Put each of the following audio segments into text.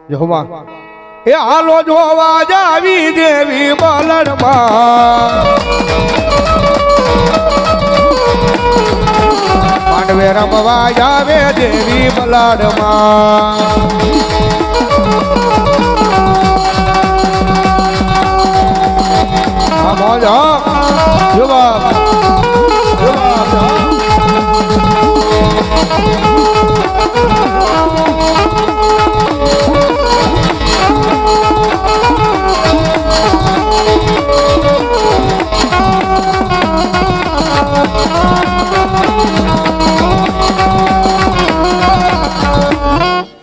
જોવા એ હાલો જોવા જાવી દેવી બલડમાં માંડવે રમવા જાવે દેવી બલડમાં આ મોજ જોવા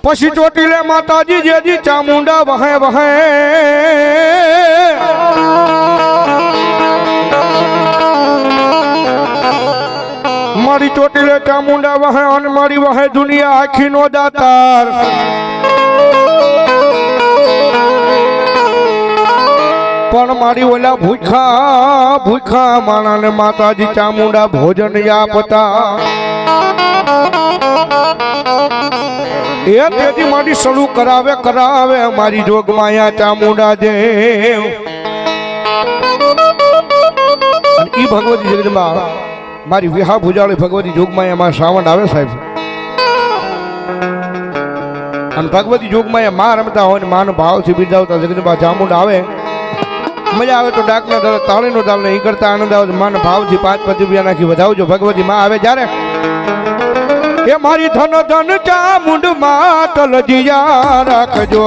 પછી ચોટીલે માતાજી જેજી ચામુંડા વહે વહે મારી ચોટીલે ચામુંડા વહે અને મારી વહે દુનિયા આખી નો દાતાર પણ મારી ઓલા ભૂખા ભૂખા માણાને માતાજી ચામુંડા ભોજન આપતા એ તેથી મારી શરૂ કરાવે કરાવે મારી જોગમાયા ચામુંડા દેવ ઈ ભગવતી જગદંબા મારી વિહા ભુજાળી ભગવતી જોગમાયા માં શ્રાવણ આવે સાહેબ અને ભગવતી જોગમાયા માં રમતા હોય ને માનો ભાવથી બિરદાવતા જગદંબા ચામુંડા આવે મજા આવે તો ડાકના દર તાળીનો તાળ નહીં કરતા આનંદ આવે માન ભાવથી 5 રૂપિયા નાખી વધાવજો ભગવતી માં આવે જ્યારે એ મારી ધન ધન ચામુંડ માં તલજીયા રાખજો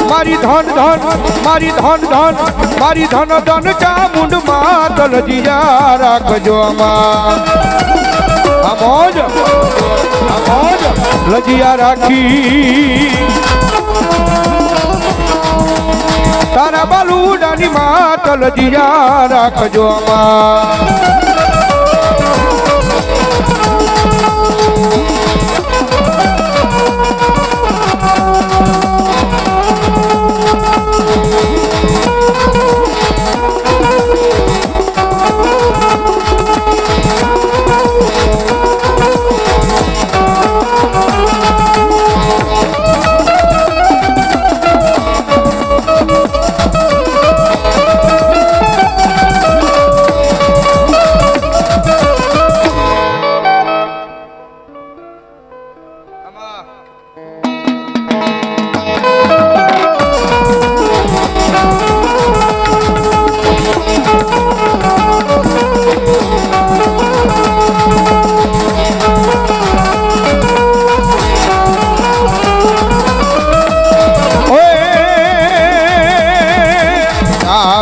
મારી ધન ધન મારી ધન ધન મારી ધન ધન ચામુંડ માં તલજીયા રાખજો આ મોજ લજીયા રાખી તારા બાલુડાની માં તલજીયા રાખજો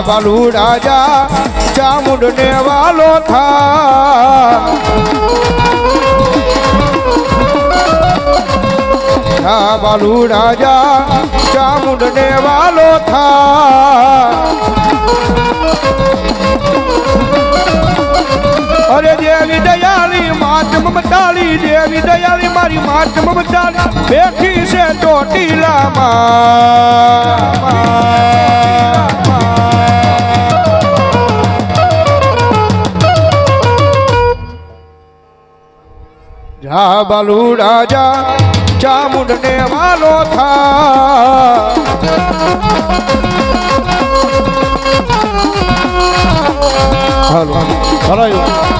બાલુ રાજા ચામુંડ ને વાલો થા બાલુ રાજા ચામુંડ ને વાલો થા અરે દેવી દયાળી માત મમતાળી દેવી દયાળી મારી માત મમતાળી બેઠી છે ચોટીલામાં જા બાલુ રાજા ચામુંડ ને વાલો થા હાલો હરાયો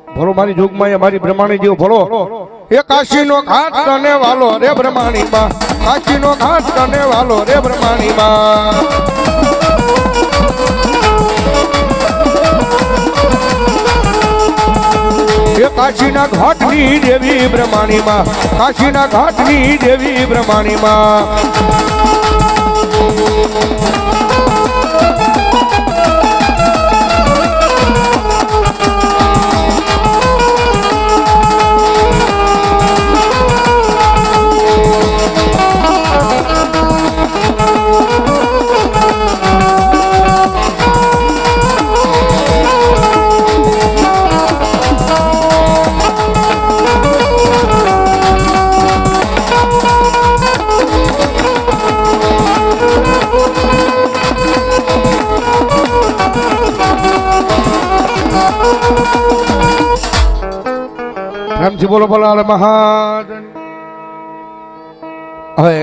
ભલો મારી જોગમાં મારી બ્રહ્માણી જેવો ભલો એ કાશી નો ઘાટ તને વાલો રે બ્રહ્માણી માં કાશી નો ઘાટ તને વાલો રે બ્રહ્માણી માં એ કાશીના ઘાટની દેવી બ્રહ્માણી માં કાશીના ઘાટની દેવી બ્રહ્માણી માં પ્રેમથી બોલો ભલાલ મહાજન. હવે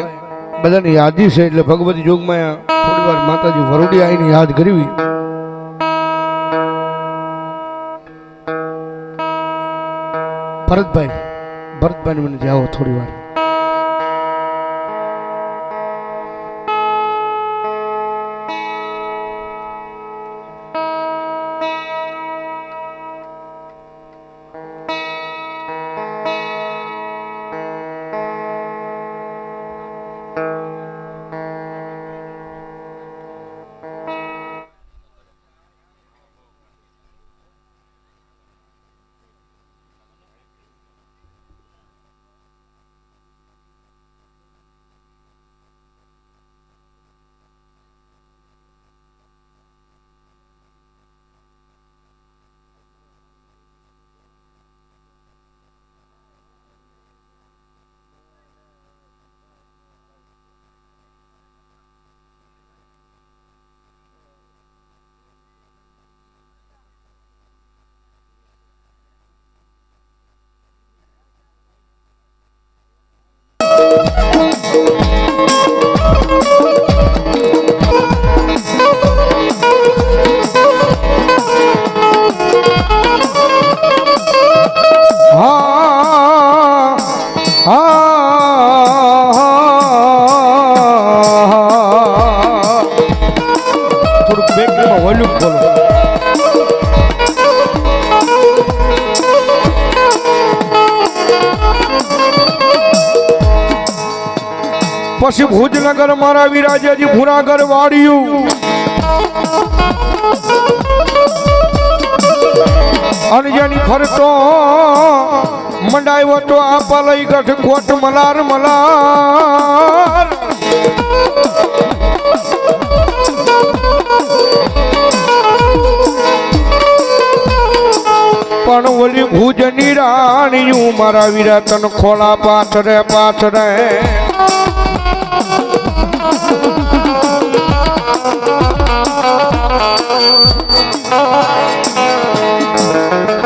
બધાની યાદી છે એટલે ભગવતી જોગમાં થોડી વાર માતાજી વરુડી આવીને યાદ કરવી. ભરતભાઈ મને જાઓ થોડી વાર. પછી ભુજનગર મારા વિરાજાજી ભુરાગર વાળ્યું અનજાની ફરતો મંડાયો તો આપા લઈ ગઠ કોટ મલાર મલાર પણ ઓલી ભુજની રાણીયું મારા વીરા તન ખોળા પાથરે પાથરે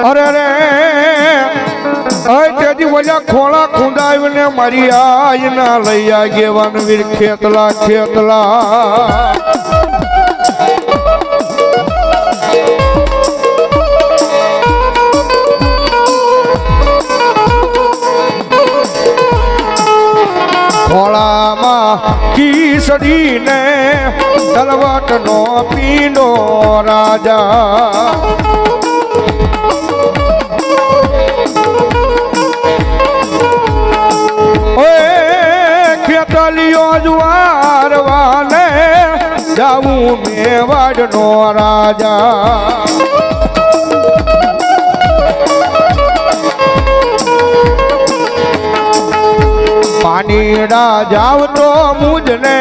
અરે રે તેથી ઓલા ખોળા ખુંડાવીને મારી આય ના લઈ આગેવાન વીર ખેતલા ખેતલા ખોળામાં ખીસડીને તલવટનો પીનો રાજા ખેતલિયો જુવારવાને જાવું મેવાડનો રાજા પાણીડા જાવ તો મુજને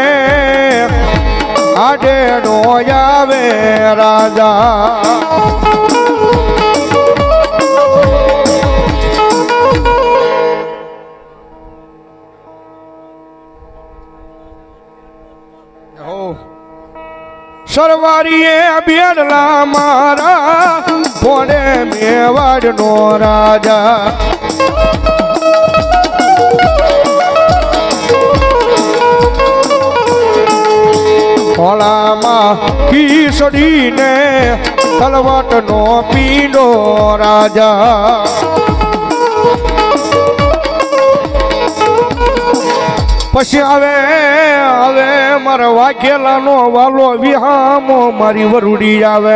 આડે નો આવે રાજા સરવારીએ બેડલા મારા ભોળે મેવાડનો રાજા ખોળામાં ખીસડીને તલવટનો પીનો રાજા પછી આવે મારા વાઘેલાનો વાલો વિહામો મારી વરુડી આવે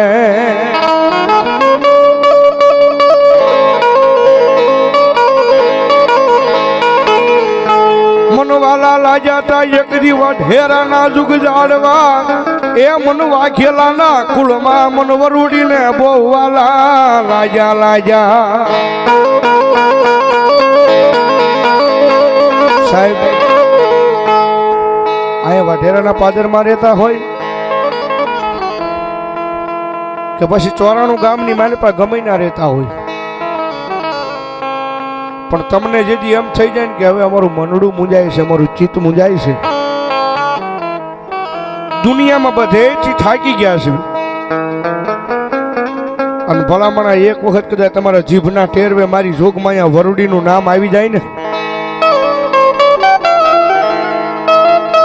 મનવાલા લાજાતા એક દીવા ઢેરાના જુગ જાડવા એ મન વાઘેલાના કુળમાં મન વરુડીને બહુ વાલા લાજા લાજા સાહેબ આયા વાઢેરાના પાદરમાં રહેતા હોય કે પછી 94 ગામની માલિપા ગમે ના રહેતા હોય પણ તમને જેથી એમ થઈ જાય ને કે હવે અમારું મનડું મૂંઝાય છે અમારું ચિત્ત મૂંઝાય છે દુનિયામાં બધેથી થાકી ગયા છે અને ભલામણા એક વખત કદાચ તમારા જીભના ટેરવે મારી જોગમાયા વરુડીનું નામ આવી જાય ને,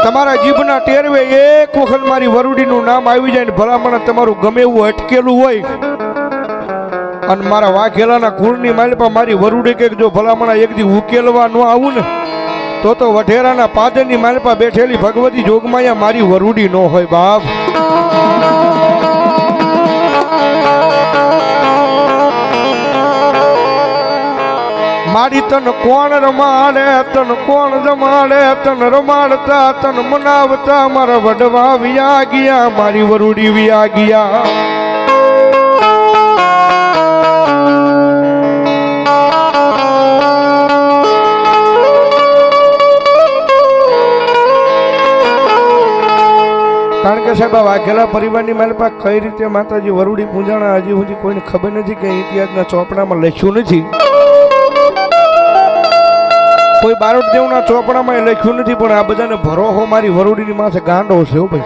તમારા જીભના ટેરવે એક વખત મારી વરુડીનું નામ આવી જાય ને, ભલામણા તમારું ગમે એવું અટકેલું હોય અને મારા વાઘેલાના કુળની માલપા મારી વરુડી કે જો ભલામણા એક દી ઉકેલવા ન આવું ને, તો વઢેરાના પાદરની માલપા બેઠેલી ભગવતી જોગમાયા મારી વરુડી ન હોય બાપ. મારી તન કોણ રમાડે, તન કોણ જમાડે, તન રમાડતા તન મનાવતા મારા વડવા વિયા ગયા, મારી વરુડી વિયા ગયા. કારણ કે સાહેબ આ વાઘેલા પરિવારની માલપા કઈ રીતે માતાજી વરુડી પૂંજાણા હજી સુધી કોઈને ખબર નથી કે ઇતિહાસના ચોપડામાં લખ્યું નથી, કોઈ બારોટ દેવના ચોપડામાં લખ્યું નથી, પણ આ બધાને ભરોહો મારી વરુડીની માથે ગાંડો છે ભાઈ.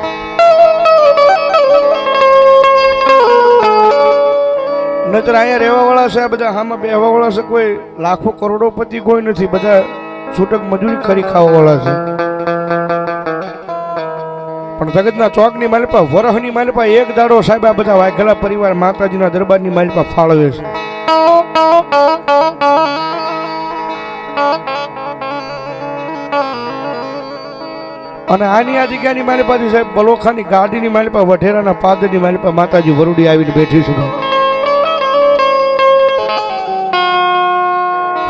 નતર અહીંયા રહેવા વાળા છે આ બધા, આમાં બેહવા વાળા છે કોઈ લાખો કરોડોપતિ કોઈ નથી, બધા છૂટક મજૂરી કરી ખાવા વાળા છે. પણ જગતના ચોકની માલપા વરહની માલપા એક દાડો સાહેબ આ બધા વાઘેલા પરિવાર માતાજીના દરબારની માલપા ફાળવે છે. અને આની આ જગ્યાની માલપાથી સાહેબ બલોખાની ગાડીની માલપા વઢેરાના પાદરની માલપા માતાજી વરુડી આવીને બેઠી છે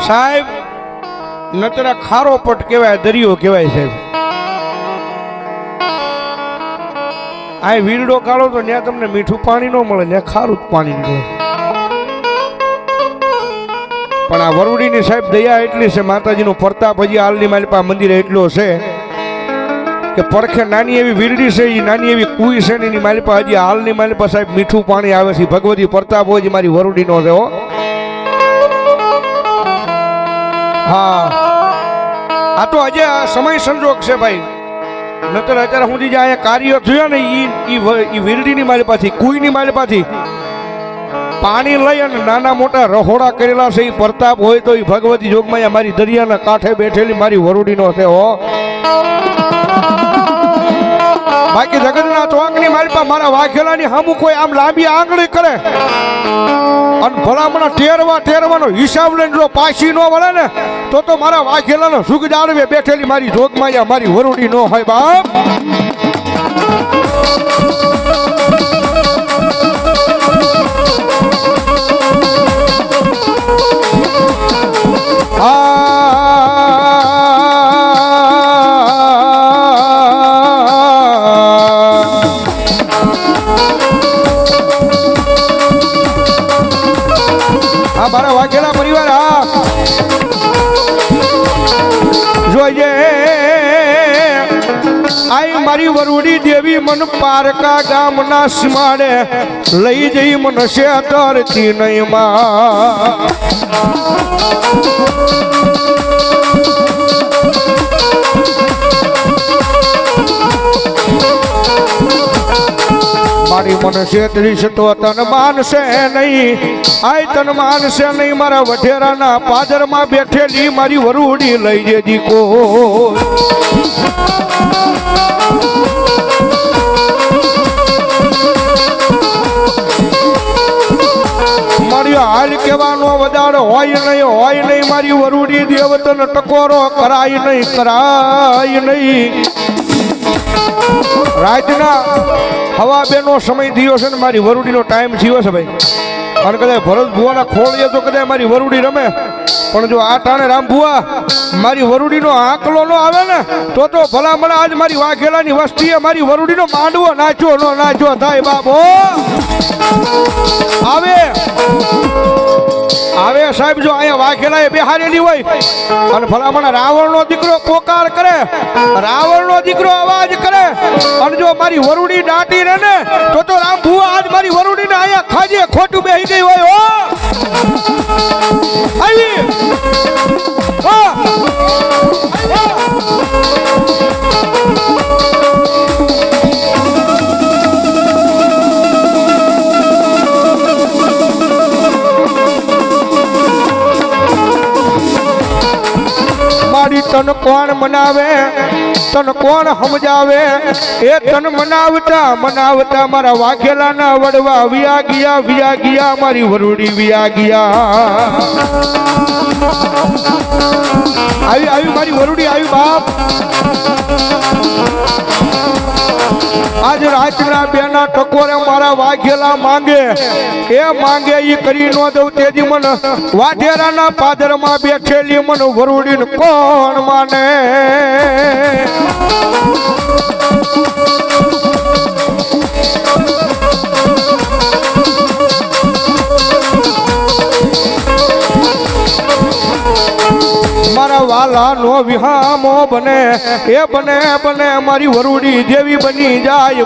સાહેબ. નતરા ખારો પટ કહેવાય, દરિયો કહેવાય સાહેબ. આ વીરડો કાઢો તો ત્યાં તમને મીઠું પાણી ન મળે, ત્યાં ખારું જ પાણી નીકળે. પણ આ વરુડીની સાહેબ દયા એટલી છે, માતાજીનો પ્રતાપ હજી હાલની માલપા મંદિર એટલો છે કે પડખે નાની એવી વીરડી છે, એ નાની એવી કુઈ છે ને એની માલપા હજી હાલની માલપા સાહેબ મીઠું પાણી આવે છે. ભગવતી પ્રતાપ હોય મારી વરુડીનો છે હો. હા, આ તો હજી આ સમય સંજોગ છે ભાઈ. નતર અત્યારે હું જે અહીંયા કાર્ય થયા ને ઈ વીરડીની માલપાથી કુઈની માલપાથી પાણી લઈ અને નાના મોટા રહોડા કરેલા છે. એ પ્રતાપ હોય તો એ ભગવતી જોગમાયા મારી દરિયાના કાંઠે બેઠેલી મારી વરુડીનો છે હો. બાકી જગતના ચોકની માલપા મારા વાઘેલાની હામું કોઈ આમ લાંબી આંગળી કરે અને ભલામણા ટેરવાનો હિસાબ લઈને જો પાછી ન વળે ને, તો મારા વાઘેલાનો સુખ જાળવે બેઠેલી મારી જોગમાયા મારી વરુડી નો હોય બાપ. મારા વાઘેલા પરિવાર હા જોઈએ. આઈ મારી વરુડી દેવી મન પારકા ગામના સીમાડે લઈ જઈ મનશે તરતી નહીં માં. મારી મનશે ત્રીસ તો તન માનશે નહીં, આય તન માનશે નહીં. મારા વઢેરાના પાદરમાં બેઠેલી મારી વરુડી લઈ જે દીકો. મારી હાલ કેવાનો વધારો હોય નહીં મારી વરુડી દેવતન ટકોરો કરાય નહીં. રાતના હવા બેનો સમય થયો છે ને મારી વરુડીનો ટાઈમ થયો છે ભાઈ. અને કદાચ ભરત ભુવાના ખોળીએ તો કદાચ મારી વરુડી રમે, પણ જો આ ટાણે રામ ભુવા મારી વરુડીનો આંકલો ન આવે ને, તો ભલામણ આજ મારી વાઘેલાની વસ્તીએ મારી વરુડીનો માંડવો નાચ્યો ન નાચ્યો થાય બાપો. આવે સાહેબ જો અહીંયા વાઘેલા એ બેહારેલી હોય અને ભલામણ રાવણનો દીકરો પોકાર કરે, રાવણનો દીકરો અવાજ કરે અને જો મારી વરુડી દાટી રહે ને, તો રામ ભુવા આજ મારી વરુડીને અહીંયા ખાજે ખોટું બેહી ગઈ હોય હો. આવી કોણ મનાવે તન કોણ સમજાવે એ તન મનાવતા મનાવતા મારા વાઘેલાના વડવા વિયા ગયા મારી વરુડી વિયા ગયા આવી મારી વરુડી આવી બાપ આજ રાતના બેના ટકોરે મારા વાઘેલા માંગે એ કરી નો દઉં તેજી મન વાઢેરાના પાદરમાં બેઠેલી મન વરુડીને કોણ માને મારા વાલા નો વિહામો બને એ બને મારી વરુડી દેવી બની જાય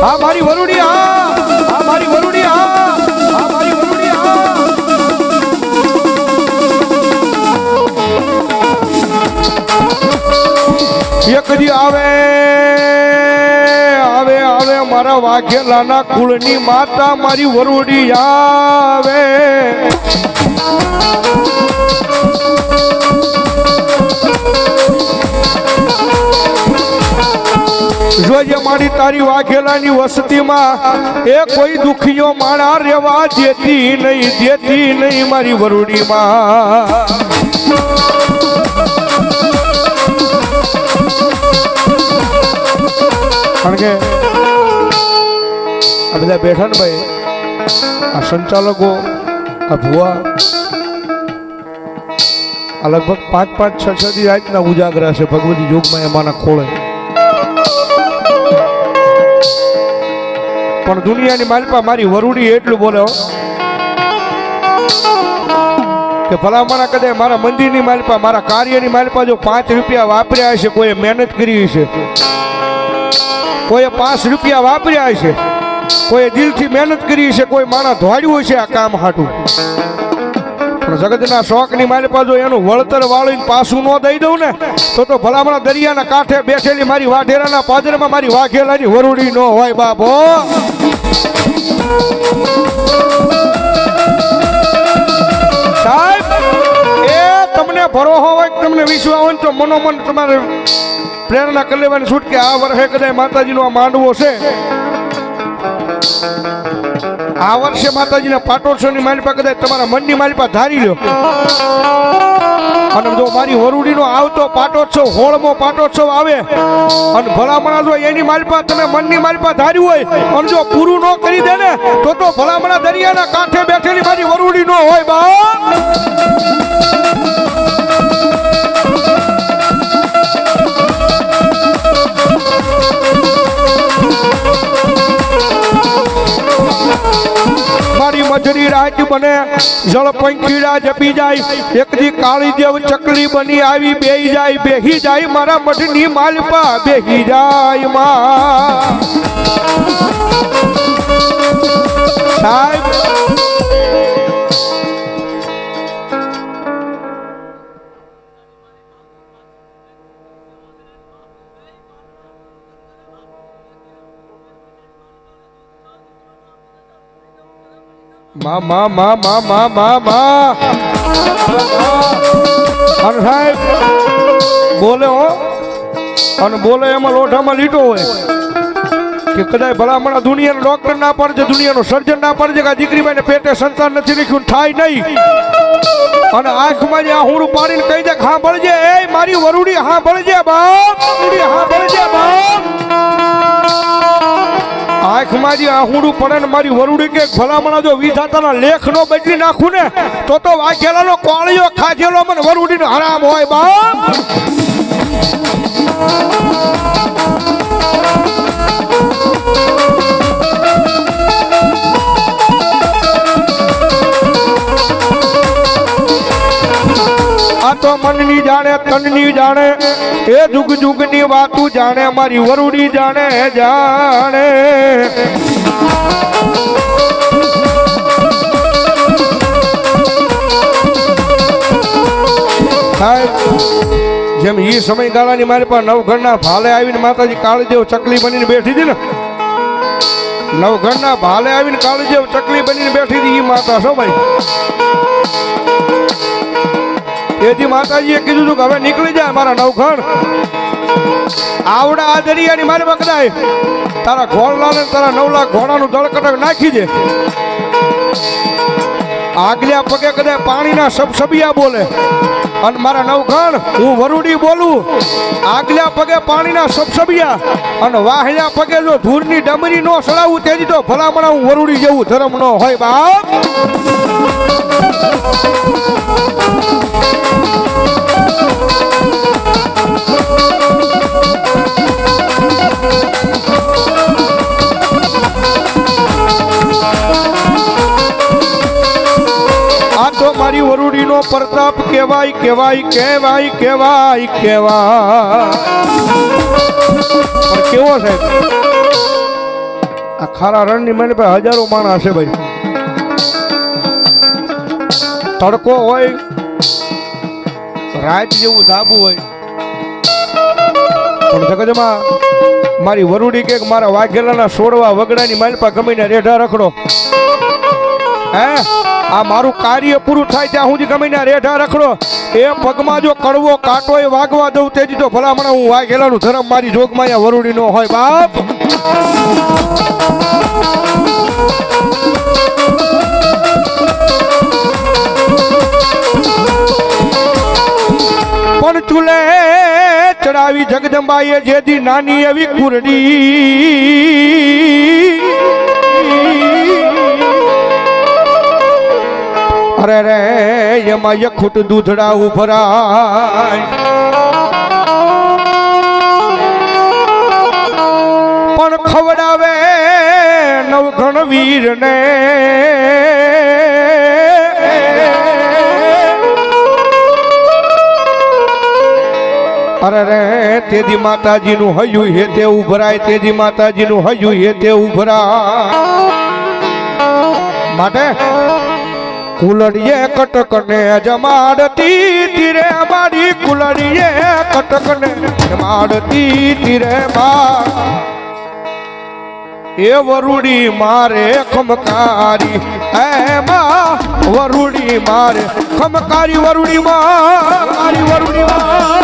હા મારી વરુડી હા મારી વરુડી હા મારી વરુડી એક દી આવે મારા વાઘેલાના કુળની માતા મારી વરુડી આવે જોજે મારી તારી વાઘેલાની વસતીમાં એ કોઈ દુખીઓ માણા રેવા દેતી નહીં મારી વરુડીમાં કારણ કે આ બધા બેઠા ને ભાઈ આ સંચાલકો આ ભુવા આ લગભગ 5-6 દી રાતના ઉજાગરા છે ભગવતી જોગમાં એમાંના ખોળે પણ દુનિયાની માલપા મારી વરુડી એટલું બોલે કે ભલામણા કદાચ મારા મંદિરની માલપા મારા કાર્યની માલપા જો 5 રૂપિયા વાપર્યા હશે કોઈએ મહેનત કરી હશે કોઈએ 5 રૂપિયા વાપર્યા છે કોઈ દિલથી મહેનત કરી છે કોઈ માણા ધોડ્યું છે આ કામ હાટું પણ જગતના શોખની મારી પાછો એનું વળતર વાળીને પાછું ન દઈ દઉં ને તો ભલામણા દરિયાના કાંઠે બેઠેલી મારી વાઢેરાના પાદરમાં મારી વાઘેલાની વરુડી ન હોય બાપો સાહેબ એ તમને ભરોસો હોય તમને વિશ્વાસ હોય તો મનોમન તમારે પ્રેરણા કરી લેવાની છૂટ કે આ વર્ષે કદાચ માતાજીનો આ માંડવો છે આ વર્ષે માતાજીના પાટોત્સવની માલિપા કદાચ તમારા મનની માલિપા ધારી લો અને જો મારી વરુડીનો આવતો પાટોત્સવ હોળમો પાટોત્સવ આવે અને ભલામણા જો એની માલિપા તમે મનની માલિપા ધારી હોય અને જો પૂરું ન કરી દે ને તો ભલામણા દરિયાના કાંઠે બેઠેલી મારી વરુડી ન હોય બા મારી મજરી રાજ બને જળ પંખીડા જપી જાય એક દી કાળી દેવ ચકલી બની આવી બેહી જાય મારા મઠની માલપા બેહી જાય માં સાહેબ અને સાહેબ બોલે હો અને બોલે એમાં લોઢામાં લીટો હોય કે કદાચ ભલામણા દુનિયાનો ડોક્ટર ના પડે દુનિયાનો સર્જન ના પડે કે આ દીકરીભાઈને પેટે સંતાન નથી લખ્યું થાય નહીં અને આંખમાં જે આહુડું પાડીને કહી દે હા ભળજે એ મારી વરુડી હા ભળજે બાપ વરુડી હા ભળજે બાપ આંખમાં જે આહુડું પડે ને મારી વરુડી કે ભલામણા જો વિધાતાના લેખ નો બદલી નાખું ને તો વાઘેલાનો કોળિયો ખાધેલો મને વરુડીનો હરામ હોય બાપ આ તો મનની જાણે તનની જાણે એ જુગ જુગની વાતું જાણે મારી વરુડી જાણે જાણે જેમ એ સમયગાળાની મારી પાસે નવઘણના ભાલે આવીને માતાજી કાળીદેવ ચકલી બનીને બેઠી હતી ને, નવઘણના ભાલે આવીને કાળીદેવ ચકલી બનીને બેઠી હતી એ માતા છો ભાઈ. તેથી માતાજીએ કીધું હતું કે હવે નીકળી જાય મારા નવઘણ. આવડા આ દરિયાની મારી પાસે કદાય તારા ઘોડલા ને તારા 9 લાખ ઘોડાનું દળકટક નાખી દે. આગલા પગે કદાય પાણીના સબસબિયા બોલે અને મારા નવઘણ હું વરુડી બોલું. આગલા પગે પાણીના સબસબિયા અને વાહલા પગે જો ધૂળની ડમરી નો સડાવું તેથી તો ભલામણા હું વરુડી જેવું ધર્મ નો હોય બાપ. આ તો મારી વરુડીનો પ્રતાપ કહેવાય કહેવાય કહેવાય કહેવાય કહેવાય. પણ કેવો સાહેબ આ ખારા રણની મને પાસે હજારો માણસ છે ભાઈ. તડકો હોય, રાત જેવું ધાબુ હોય, પણ જગતમાં મારી વરુડી કે મારા વાઘેલાના સોડવા વગડાની મારી પાસે ગમીને રેઢા રખડો. હે આ મારું કાર્ય પૂરું થાય ત્યાં સુધી ગમીને રેઢા રખડો. એ પગમાં જો કડવો કાંટો એ વાગવા દઉં તેથી તો ભલામણા હું વાઘેલાનું ધર્મ મારી જોગમાં વરુડી નો હોય બાપ. પણ ચૂલે ચડાવી જગદંબાએ જેથી નાની એવી કુરડી. અરે રે એમાં યખુટ દૂધડા ઉભરાય. પણ ખવડાવે નવઘણ વીરને. અરે રે તેજી માતાજીનું હૈયું હે તે ઉભરાય. તેજી માતાજીનું હૈયું હે તે ઉભરાય. માટે કુલડીએ કટકને જમાડતી તીરે મારી. કુલડીએ કટકને જમાડતી તીરે માં. એ વરુડી મારે ખમકારી. એમાં વરુડી મારે ખમકારી. વરુડી મારી વરુડી માં.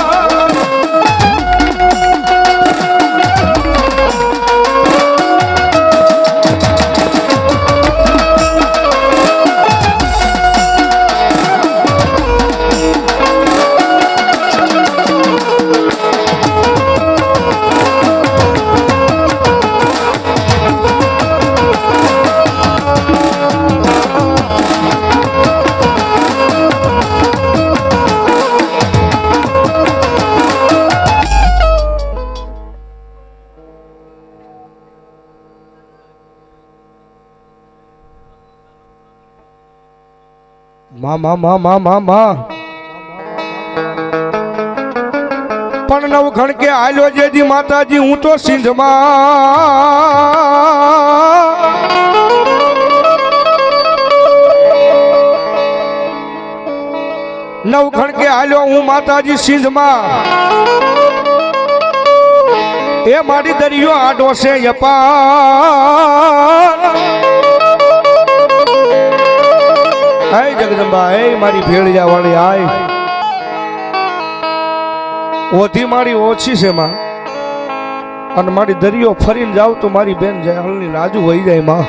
પણ નવઘણ કે આલ્યો જેથી માતાજી હું તો સિંધમાં. નવઘણ કે આલ્યો હું માતાજી સિંધમાં. એ મારી દરિયો આડો છે યપાર. હે જગદંબા હે મારી ભેળિયા વાળી આય. ઓધી મારી ઓછી છે માં અને મારી દરિયો ફરીને જાવ તો મારી બેન જાય હલની લાજુ વહી જાય માં.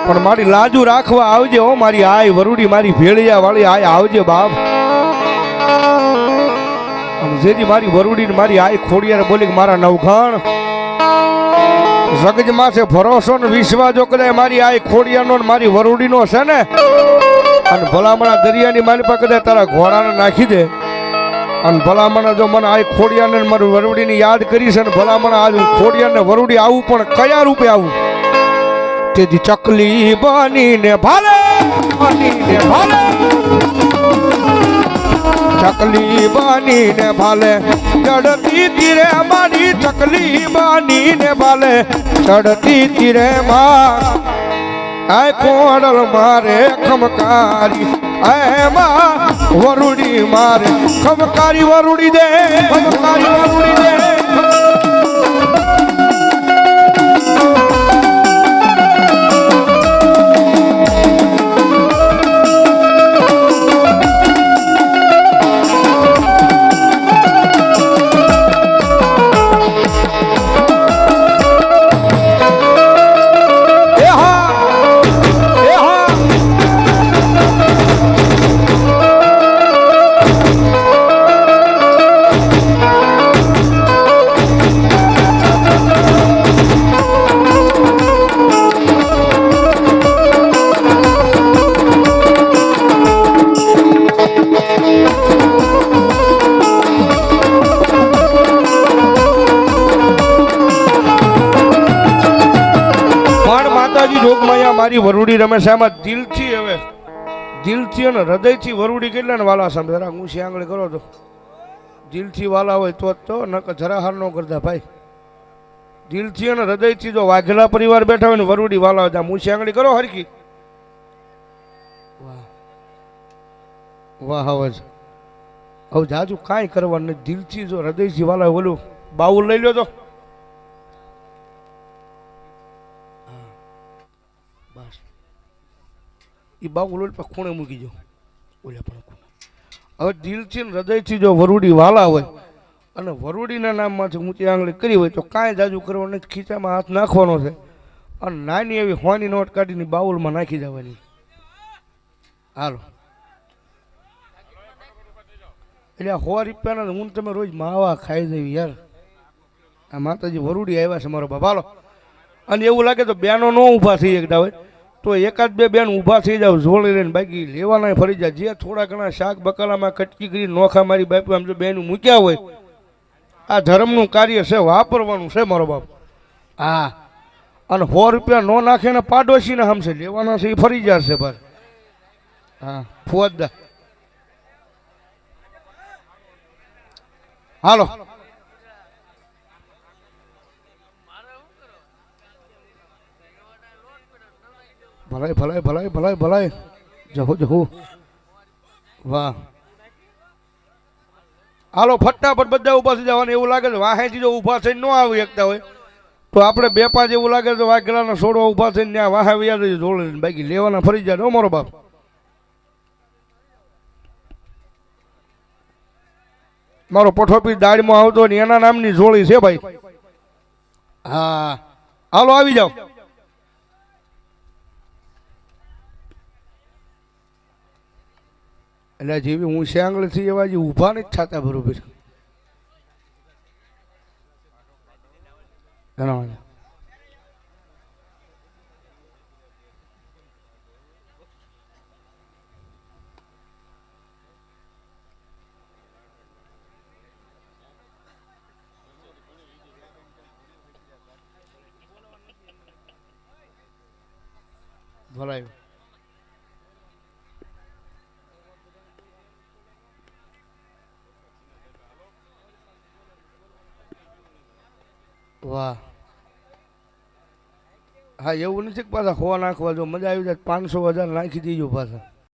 પણ મારી લાજુ રાખવા આવજે હો મારી આય વરુડી મારી ભેળિયા વાળી આય આવજે બાપ. જેથી મારી વરુડી મારી આય ખોડિયારે બોલી મારા નવઘણ જગજમાં છે ભરોસો ને વિશ્વાસ જો કદાચ મારી આય ખોડિયાનો મારી વરુડીનો છે ને અને ભલામણા દરિયાની મારી પાસે કદાચ તારા ઘોડાને નાખી દે અને ભલામણા જો મને આ ખોડિયાને મારી વરુડીની યાદ કરી છે ને ભલામણા આજ હું ખોડિયાને વરુડી આવું પણ કયા રૂપે આવું. તેથી ચકલી બનીને ભાલે બનીને ભાલે. ચકલી બનીને ભાલે ચડતી તીરે મારી. ચકલી બનીને ભાલે ચડતી તીરે માં. આ કોડલ મારે ખમકારી. એમાં વરુડી મારે ખમકારી વરુડી દે ખમકારી વરુડી દે જોગમાયા મારી વરુડી રમેશામાં દિલથી હવે દિલથી અને હૃદયથી વરુડી કેટલા ને વાલા સામે જરા ઊંચી આંગળી કરો તો દિલથી વાલા હોય તો નકર જરાહાર ન કરતા ભાઈ દિલથી અને હૃદયથી જો વાઘેલા પરિવાર બેઠા હોય ને વરુડી વાલા હોય ત્યાં ઊંચી આંગળી કરો હરકી વાહ હવે હવે જાજુ કાંઈ કરવાનું નહીં દિલથી જો હૃદયથી વાલા ઓલું બાઉલ લઈ લો તો એ બાબુ ખૂણે મૂકી જો ઓલા પણ ખૂણે હવે દિલથી ને હૃદયથી જો વરુડી વાલા હોય અને વરુડીના નામમાંથી ઊંચી આંગળી કરી હોય તો કાંઈ જાજુ કરવાનું નથી ખીચામાં હાથ નાખવાનો છે અને નાની એવી હોની નોટ કાઢીને બાઉલમાં નાખી જવાની હાલો એટલે આ 100 રૂપિયાના હું તમે રોજ માવા ખાઈ જવી યાર આ માતાજી વરુડી આવ્યા છે મારો બાપ હાલો અને એવું લાગે તો બેનો ન ઊભા થઈ શકતા હોય તો એકાદ બે બેન ઊભા થઈ જાવ જોડી લઈને બાકી લેવાના ફરી જાય જે થોડા ઘણા શાક બકાલામાં કટકી કરી નોખા મારી બાપુ આમ જો બેન મૂક્યા હોય આ ધર્મનું કાર્ય છે વાપરવાનું છે મારો બાપ હા અને 100 રૂપિયા નો નાખે ને પાડોશીને હમશે લેવાના છે એ ફરી જશે ભાઈ હા ફોજદા હાલો ભલાઈ ભલાઈ ભલાઈ ભલાઈ ભલાઈ જહો જહો વાહ હાલો ફટાફટ બધા ઊભા થઈ જવાનું એવું લાગે છે વાહેથી જો ઊભા થઈને ન આવી શકતા હોય તો આપણે 2-5 એવું લાગે તો વાઘેલાના છોડવા ઊભા થઈને ત્યાં વાહે વ્યાજ જોડે બાકી લેવાના ફરી જાય મારો બાપ મારો પઠોપી દાળમાં આવતો ને એના નામની જોડી છે ભાઈ હા હાલો આવી જાઓ એટલે જેવી હું આંગળી થી એવા જે ઊભા નથી થતા બરોબર ભલાયું વાહ હા એવું નથી કે પાછા ખોવા નાખવા જો મજા આવી જાય 500,000 નાખી દીજો પાછા